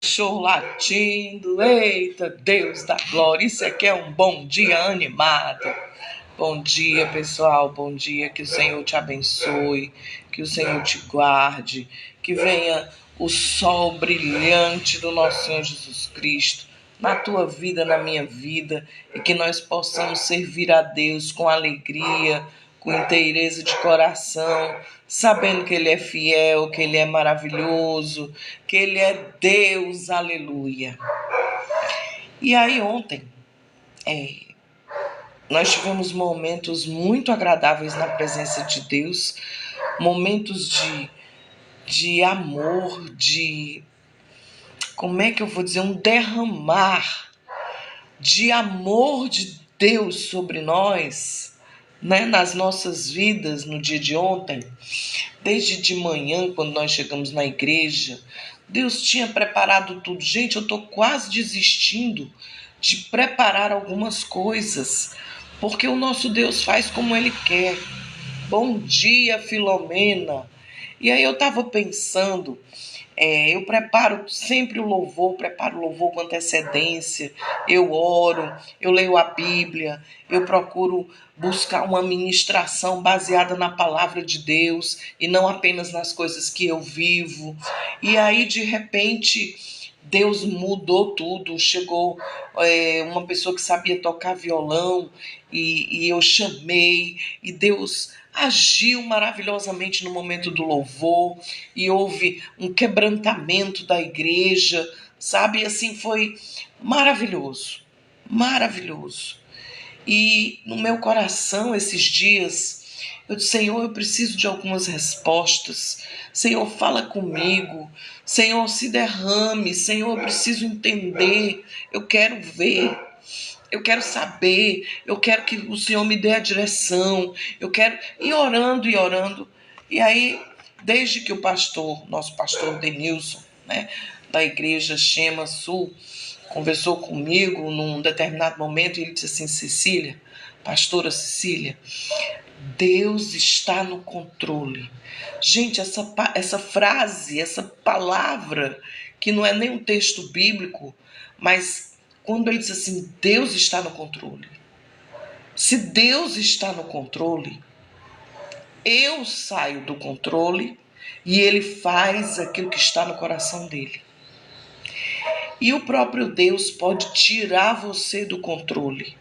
Cachorro latindo, eita Deus da glória, isso aqui é um bom dia animado. Bom dia, pessoal, bom dia, que o Senhor te abençoe, que o Senhor te guarde, que venha o sol brilhante do nosso Senhor Jesus Cristo na tua vida, na minha vida, e que nós possamos servir a Deus com alegria, com inteireza de coração, sabendo que Ele é fiel, que Ele é maravilhoso, que Ele é Deus, aleluia. E aí ontem, nós tivemos momentos muito agradáveis na presença de Deus, momentos de amor, como é que eu vou dizer, um derramar de amor de Deus sobre nós, né, nas nossas vidas no dia de ontem. Desde de manhã, quando nós chegamos na igreja, Deus tinha preparado tudo. Gente, eu estou quase desistindo de preparar algumas coisas, porque o nosso Deus faz como Ele quer. Bom dia, Filomena. E aí eu estava pensando, eu preparo sempre preparo o louvor com antecedência, eu oro, eu leio a Bíblia, eu procuro buscar uma ministração baseada na palavra de Deus e não apenas nas coisas que eu vivo. E aí, de repente, Deus mudou tudo, chegou uma pessoa que sabia tocar violão e eu chamei, e Deus agiu maravilhosamente no momento do louvor, e houve um quebrantamento da igreja, sabe? Assim, foi maravilhoso, maravilhoso. E no meu coração, esses dias, eu disse: Senhor, eu preciso de algumas respostas. Senhor, fala comigo. Senhor, se derrame. Senhor, eu preciso entender. Eu quero ver. Eu quero saber. Eu quero que o Senhor me dê a direção. Eu quero ir orando e orando. E aí, desde que o nosso pastor Denilson, né, da igreja Chema Sul, conversou comigo num determinado momento, e ele disse assim: Cecília, pastora Cecília, Deus está no controle. Gente, essa frase, essa palavra, que não é nem um texto bíblico, mas quando ele diz assim, Deus está no controle. Se Deus está no controle, eu saio do controle e Ele faz aquilo que está no coração dele. E o próprio Deus pode tirar você do controle.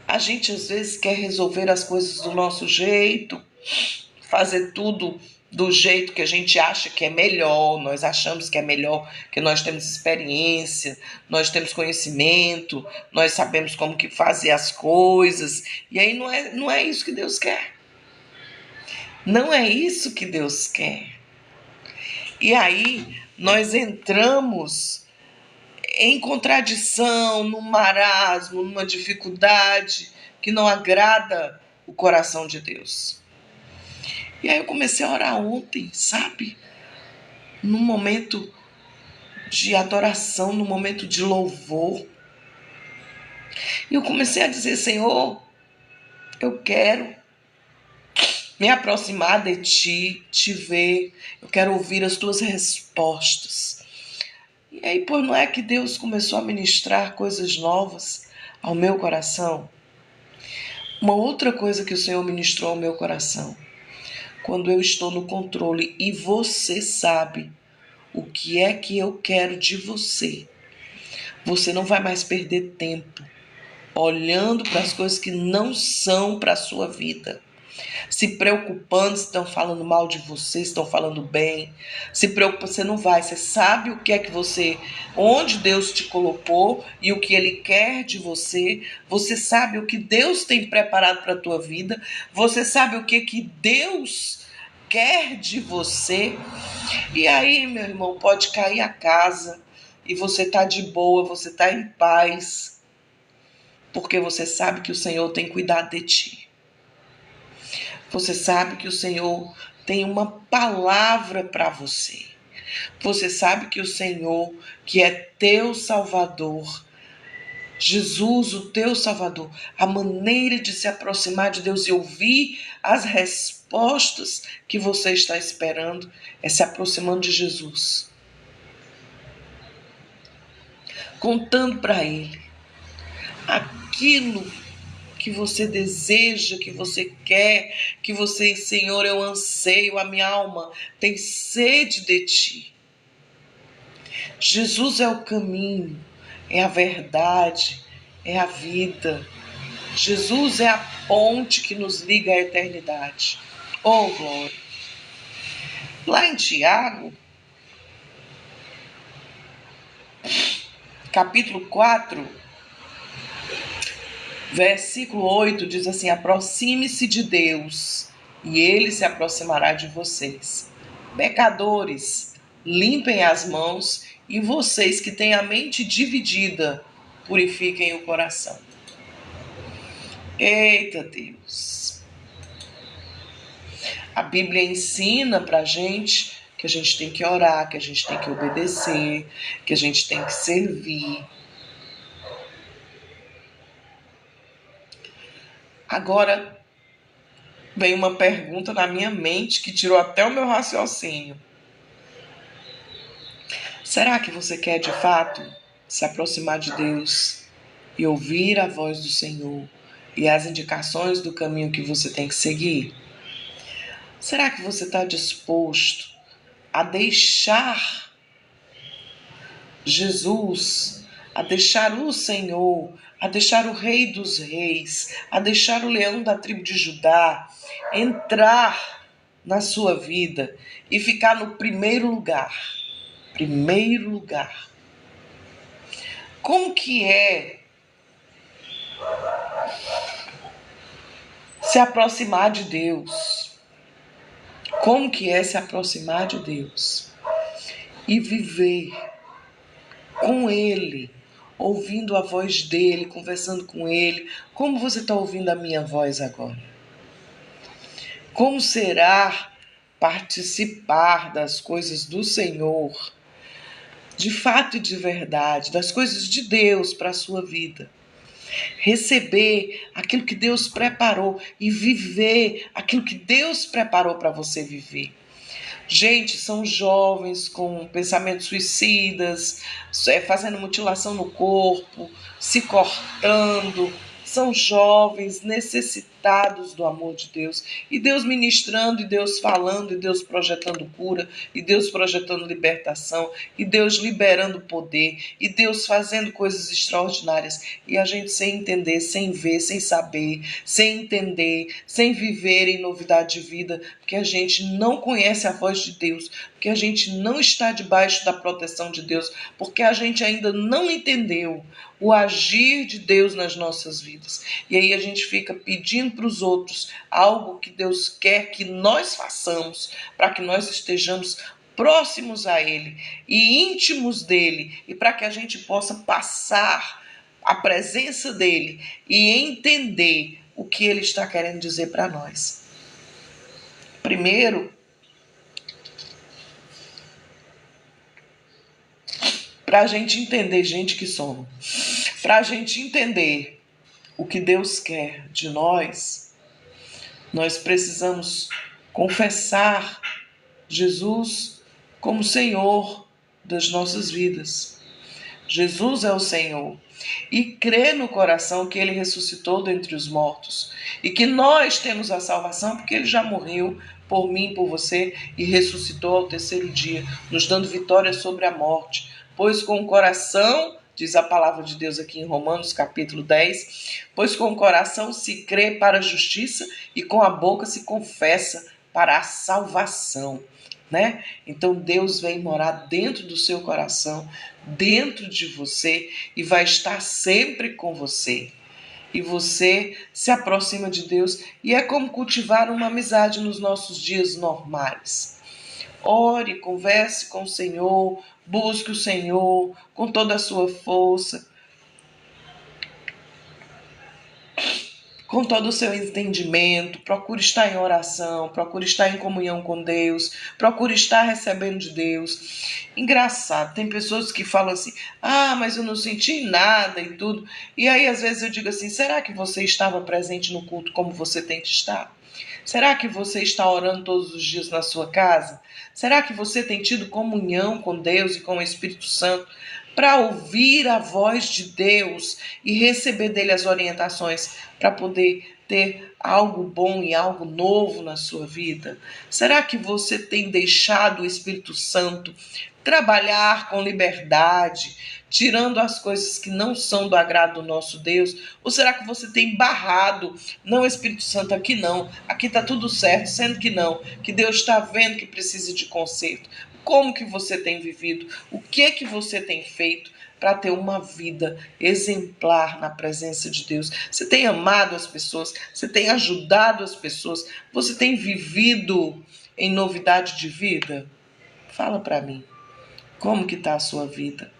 A gente às vezes quer resolver as coisas do nosso jeito, fazer tudo do jeito que a gente acha que é melhor, nós achamos que é melhor, que nós temos experiência, nós temos conhecimento, nós sabemos como que fazer as coisas, e aí não é isso que Deus quer. Não é isso que Deus quer. E aí nós entramos em contradição, num marasmo, numa dificuldade que não agrada o coração de Deus. E aí eu comecei a orar ontem, sabe? Num momento de adoração, num momento de louvor. E eu comecei a dizer: Senhor, eu quero me aproximar de Ti, Te ver, eu quero ouvir as Tuas respostas. E aí, pois não é que Deus começou a ministrar coisas novas ao meu coração? Uma outra coisa que o Senhor ministrou ao meu coração: quando eu estou no controle e você sabe o que é que eu quero de você, você não vai mais perder tempo olhando para as coisas que não são para a sua vida, se preocupando se estão falando mal de você, se estão falando bem. Se preocupa, você não vai. Você sabe o que é que onde Deus te colocou e o que Ele quer de você. Você sabe o que Deus tem preparado para a tua vida. Você sabe o que Deus quer de você. E aí, meu irmão, pode cair a casa e você está de boa, você está em paz, porque você sabe que o Senhor tem cuidado de ti. Você sabe que o Senhor tem uma palavra para você. Você sabe que o Senhor, que é teu Salvador, Jesus, o teu Salvador, a maneira de se aproximar de Deus e ouvir as respostas que você está esperando é se aproximando de Jesus. contando para Ele aquilo que você deseja, que você quer, que você, Senhor, eu anseio, a minha alma tem sede de Ti. Jesus é o caminho, é a verdade, é a vida. Jesus é a ponte que nos liga à eternidade. Oh, glória! Lá em Tiago, capítulo 4, versículo 8, diz assim: aproxime-se de Deus e Ele se aproximará de vocês. Pecadores, limpem as mãos, e vocês que têm a mente dividida, purifiquem o coração. Eita Deus! A Bíblia ensina pra gente que a gente tem que orar, que a gente tem que obedecer, que a gente tem que servir. Agora, vem uma pergunta na minha mente que tirou até o meu raciocínio. Será que você quer de fato se aproximar de Deus e ouvir a voz do Senhor e as indicações do caminho que você tem que seguir? Será que você está disposto a deixar Jesus, a deixar o Senhor, a deixar o Rei dos Reis, a deixar o Leão da tribo de Judá entrar na sua vida e ficar no primeiro lugar? Primeiro lugar. Como que é se aproximar de Deus? Como que é se aproximar de Deus e viver com Ele, ouvindo a voz dEle, conversando com Ele, como você está ouvindo a minha voz agora? Como será participar das coisas do Senhor, de fato e de verdade, das coisas de Deus para a sua vida? Receber aquilo que Deus preparou e viver aquilo que Deus preparou para você viver. Gente, são jovens com pensamentos suicidas, fazendo mutilação no corpo, se cortando. São jovens necessitados do amor de Deus. E Deus ministrando, e Deus falando, e Deus projetando cura, e Deus projetando libertação, e Deus liberando poder, e Deus fazendo coisas extraordinárias. E a gente sem entender, sem ver, sem saber, sem entender, sem viver em novidade de vida, porque a gente não conhece a voz de Deus, porque a gente não está debaixo da proteção de Deus, porque a gente ainda não entendeu o agir de Deus nas nossas vidas. E aí a gente fica pedindo para os outros algo que Deus quer que nós façamos, para que nós estejamos próximos a Ele e íntimos dEle, e para que a gente possa passar a presença dEle e entender o que Ele está querendo dizer para nós. Primeiro, para a gente entender, gente que somos, para a gente entender o que Deus quer de nós, nós precisamos confessar Jesus como Senhor das nossas vidas. Jesus é o Senhor. E crer no coração que Ele ressuscitou dentre os mortos. E que nós temos a salvação porque Ele já morreu por mim, por você, e ressuscitou ao terceiro dia, nos dando vitória sobre a morte. Pois com o coração, diz a palavra de Deus aqui em Romanos capítulo 10, pois com o coração se crê para a justiça e com a boca se confessa para a salvação. Né? Então Deus vem morar dentro do seu coração, dentro de você, e vai estar sempre com você. E você se aproxima de Deus, e é como cultivar uma amizade nos nossos dias normais. Ore, converse com o Senhor, busque o Senhor com toda a sua força, com todo o seu entendimento. Procure estar em oração, procure estar em comunhão com Deus, procure estar recebendo de Deus. Engraçado, tem pessoas que falam assim, mas eu não senti nada e tudo. E aí às vezes eu digo assim, será que você estava presente no culto como você tem que estar? Será que você está orando todos os dias na sua casa? Será que você tem tido comunhão com Deus e com o Espírito Santo para ouvir a voz de Deus e receber dele as orientações para poder ter algo bom e algo novo na sua vida? Será que você tem deixado o Espírito Santo trabalhar com liberdade, tirando as coisas que não são do agrado do nosso Deus? Ou será que você tem barrado? Não, Espírito Santo, aqui não, aqui está tudo certo, sendo que não, que Deus está vendo que precisa de conserto. Como que você tem vivido? O que você tem feito para ter uma vida exemplar na presença de Deus? Você tem amado as pessoas? Você tem ajudado as pessoas? Você tem vivido em novidade de vida? Fala para mim. Como que está a sua vida?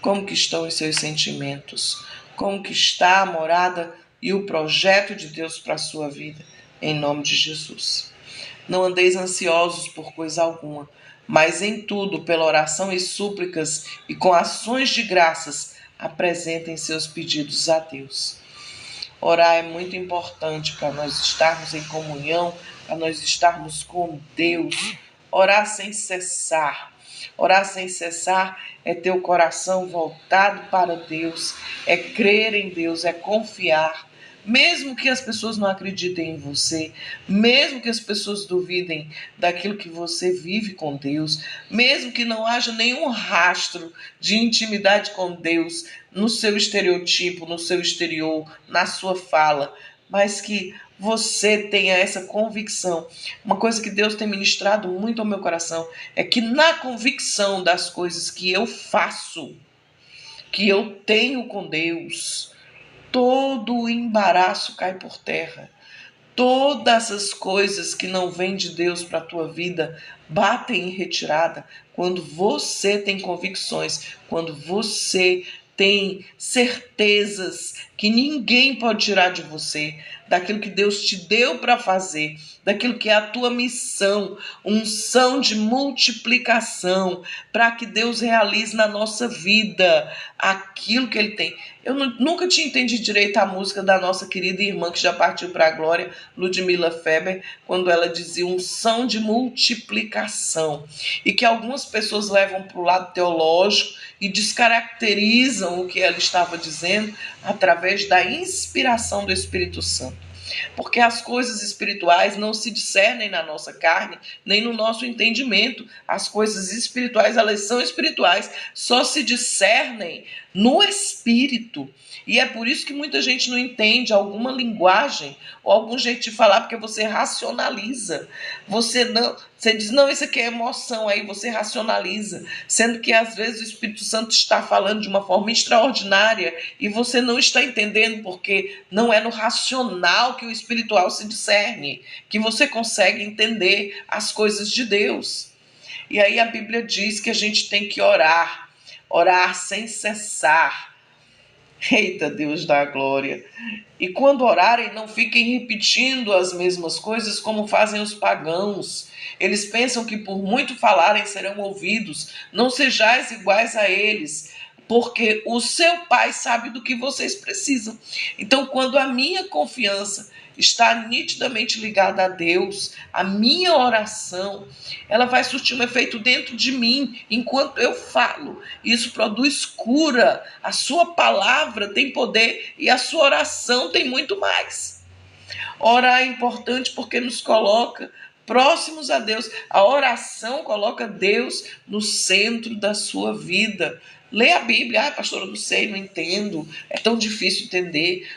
Como que estão os seus sentimentos? Como que está a morada e o projeto de Deus para a sua vida? Em nome de Jesus. Não andeis ansiosos por coisa alguma, mas em tudo, pela oração e súplicas e com ações de graças, apresentem seus pedidos a Deus. Orar é muito importante para nós estarmos em comunhão, para nós estarmos com Deus. Orar sem cessar. Orar sem cessar é ter o coração voltado para Deus, é crer em Deus, é confiar. Mesmo que as pessoas não acreditem em você, mesmo que as pessoas duvidem daquilo que você vive com Deus, mesmo que não haja nenhum rastro de intimidade com Deus no seu estereotipo, no seu exterior, na sua fala, mas que você tenha essa convicção. Uma coisa que Deus tem ministrado muito ao meu coração é que na convicção das coisas que eu faço, que eu tenho com Deus, todo o embaraço cai por terra. Todas as coisas que não vêm de Deus para a tua vida batem em retirada quando você tem convicções, quando você tem certezas que ninguém pode tirar de você, daquilo que Deus te deu para fazer, daquilo que é a tua missão, unção de multiplicação, para que Deus realize na nossa vida aquilo que Ele tem. Eu nunca tinha entendido direito a música da nossa querida irmã que já partiu para a glória, Ludmila Feber, quando ela dizia unção de multiplicação, e que algumas pessoas levam para o lado teológico e descaracterizam o que ela estava dizendo através da inspiração do Espírito Santo. Porque as coisas espirituais não se discernem na nossa carne, nem no nosso entendimento. As coisas espirituais, elas são espirituais, só se discernem no Espírito. E é por isso que muita gente não entende alguma linguagem ou algum jeito de falar, porque você racionaliza. Você diz, não, isso aqui é emoção, aí você racionaliza. Sendo que às vezes o Espírito Santo está falando de uma forma extraordinária e você não está entendendo, porque não é no racional que o espiritual se discerne, que você consegue entender as coisas de Deus. E aí a Bíblia diz que a gente tem que orar sem cessar. Eita, Deus da glória! E quando orarem, não fiquem repetindo as mesmas coisas como fazem os pagãos. Eles pensam que por muito falarem serão ouvidos. Não sejais iguais a eles, porque o seu Pai sabe do que vocês precisam. Então, quando a minha confiança está nitidamente ligada a Deus, a minha oração, ela vai surtir um efeito dentro de mim enquanto eu falo. Isso produz cura. A sua palavra tem poder e a sua oração tem muito mais. Orar é importante porque nos coloca próximos a Deus. A oração coloca Deus no centro da sua vida. Lê a Bíblia. Pastor, eu não sei, não entendo. É tão difícil entender.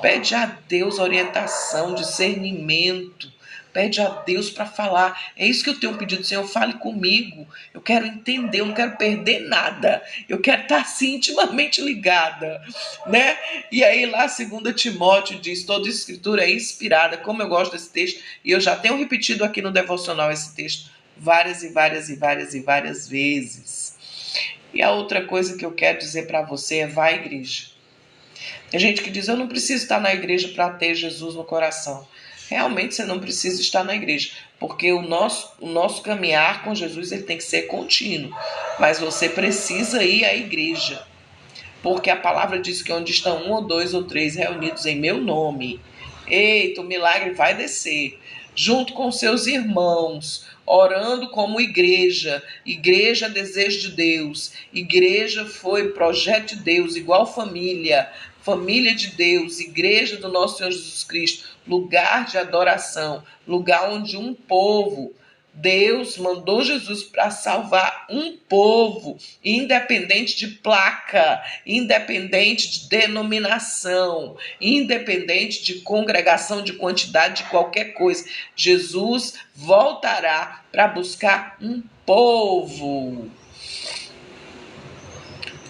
Pede a Deus orientação, discernimento. Pede a Deus para falar. É isso que eu tenho pedido, Senhor, fale comigo. Eu quero entender, eu não quero perder nada. Eu quero estar assim intimamente ligada, né? E aí lá 2 Timóteo diz, toda escritura é inspirada. Como eu gosto desse texto, e eu já tenho repetido aqui no devocional esse texto várias vezes. E a outra coisa que eu quero dizer para você é: vá à igreja. Tem gente que diz, eu não preciso estar na igreja para ter Jesus no coração. Realmente você não precisa estar na igreja, porque o nosso caminhar com Jesus ele tem que ser contínuo. Mas você precisa ir à igreja, porque a palavra diz que onde estão 1 ou 2 ou 3 reunidos em meu nome, eita, o milagre vai descer, junto com seus irmãos. orando como igreja. Igreja, desejo de Deus. Igreja foi projeto de Deus, igual família. Família de Deus, igreja do nosso Senhor Jesus Cristo, lugar de adoração, lugar onde um povo, Deus mandou Jesus para salvar um povo, independente de placa, independente de denominação, independente de congregação, de quantidade, de qualquer coisa. Jesus voltará para buscar um povo.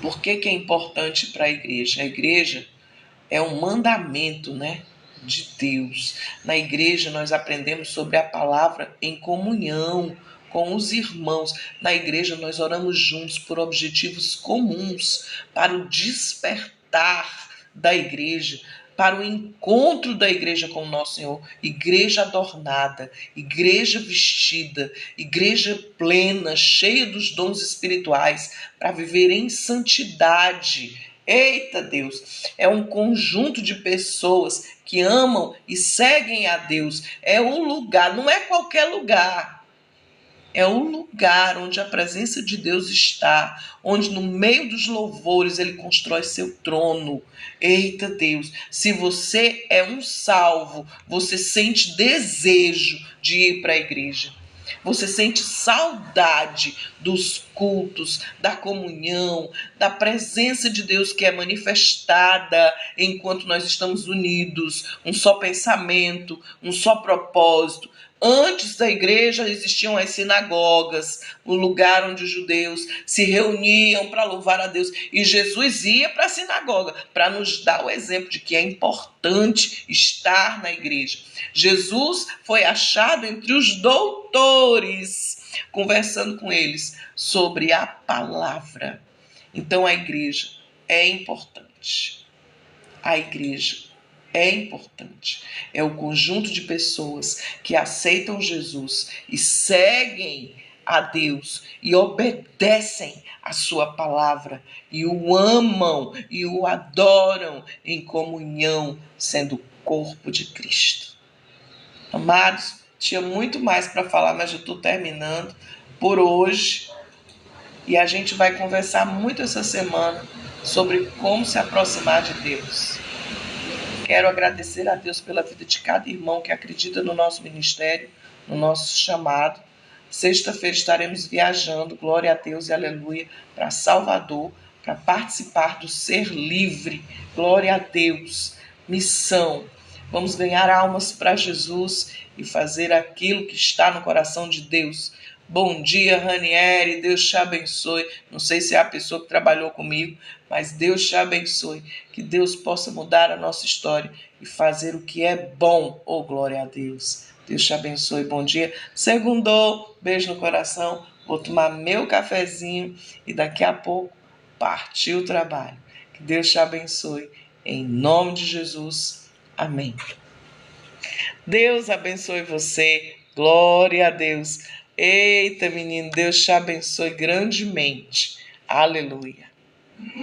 Por que é importante para a igreja? A igreja é um mandamento, de Deus. Na igreja nós aprendemos sobre a palavra em comunhão com os irmãos. Na igreja nós oramos juntos por objetivos comuns, para o despertar da igreja, para o encontro da igreja com o nosso Senhor. Igreja adornada, igreja vestida, igreja plena, cheia dos dons espirituais, para viver em santidade. Eita Deus, é um conjunto de pessoas que amam e seguem a Deus. É um lugar, não é qualquer lugar. É um lugar onde a presença de Deus está, onde no meio dos louvores ele constrói seu trono. Eita Deus, se você é um salvo, você sente desejo de ir para a igreja. Você sente saudade dos cultos, da comunhão, da presença de Deus que é manifestada enquanto nós estamos unidos, um só pensamento, um só propósito. Antes da igreja existiam as sinagogas, o lugar onde os judeus se reuniam para louvar a Deus. E Jesus ia para a sinagoga para nos dar o exemplo de que é importante estar na igreja. Jesus foi achado entre os doutores, conversando com eles sobre a palavra. Então a igreja é importante. A igreja é importante. É o conjunto de pessoas que aceitam Jesus e seguem a Deus e obedecem a sua palavra e o amam e o adoram em comunhão, sendo o corpo de Cristo. Amados, tinha muito mais para falar, mas eu estou terminando por hoje. E a gente vai conversar muito essa semana sobre como se aproximar de Deus. Quero agradecer a Deus pela vida de cada irmão que acredita no nosso ministério, no nosso chamado. Sexta-feira estaremos viajando, glória a Deus e aleluia, para Salvador, para participar do Ser Livre, glória a Deus, missão. Vamos ganhar almas para Jesus e fazer aquilo que está no coração de Deus. Bom dia, Ranieri, Deus te abençoe. Não sei se é a pessoa que trabalhou comigo, mas Deus te abençoe. Que Deus possa mudar a nossa história e fazer o que é bom. Oh, glória a Deus. Deus te abençoe. Bom dia. Segundou, beijo no coração. Vou tomar meu cafezinho e daqui a pouco partiu o trabalho. Que Deus te abençoe. Em nome de Jesus. Amém. Deus abençoe você. Glória a Deus. Eita, menino, Deus te abençoe grandemente. Aleluia.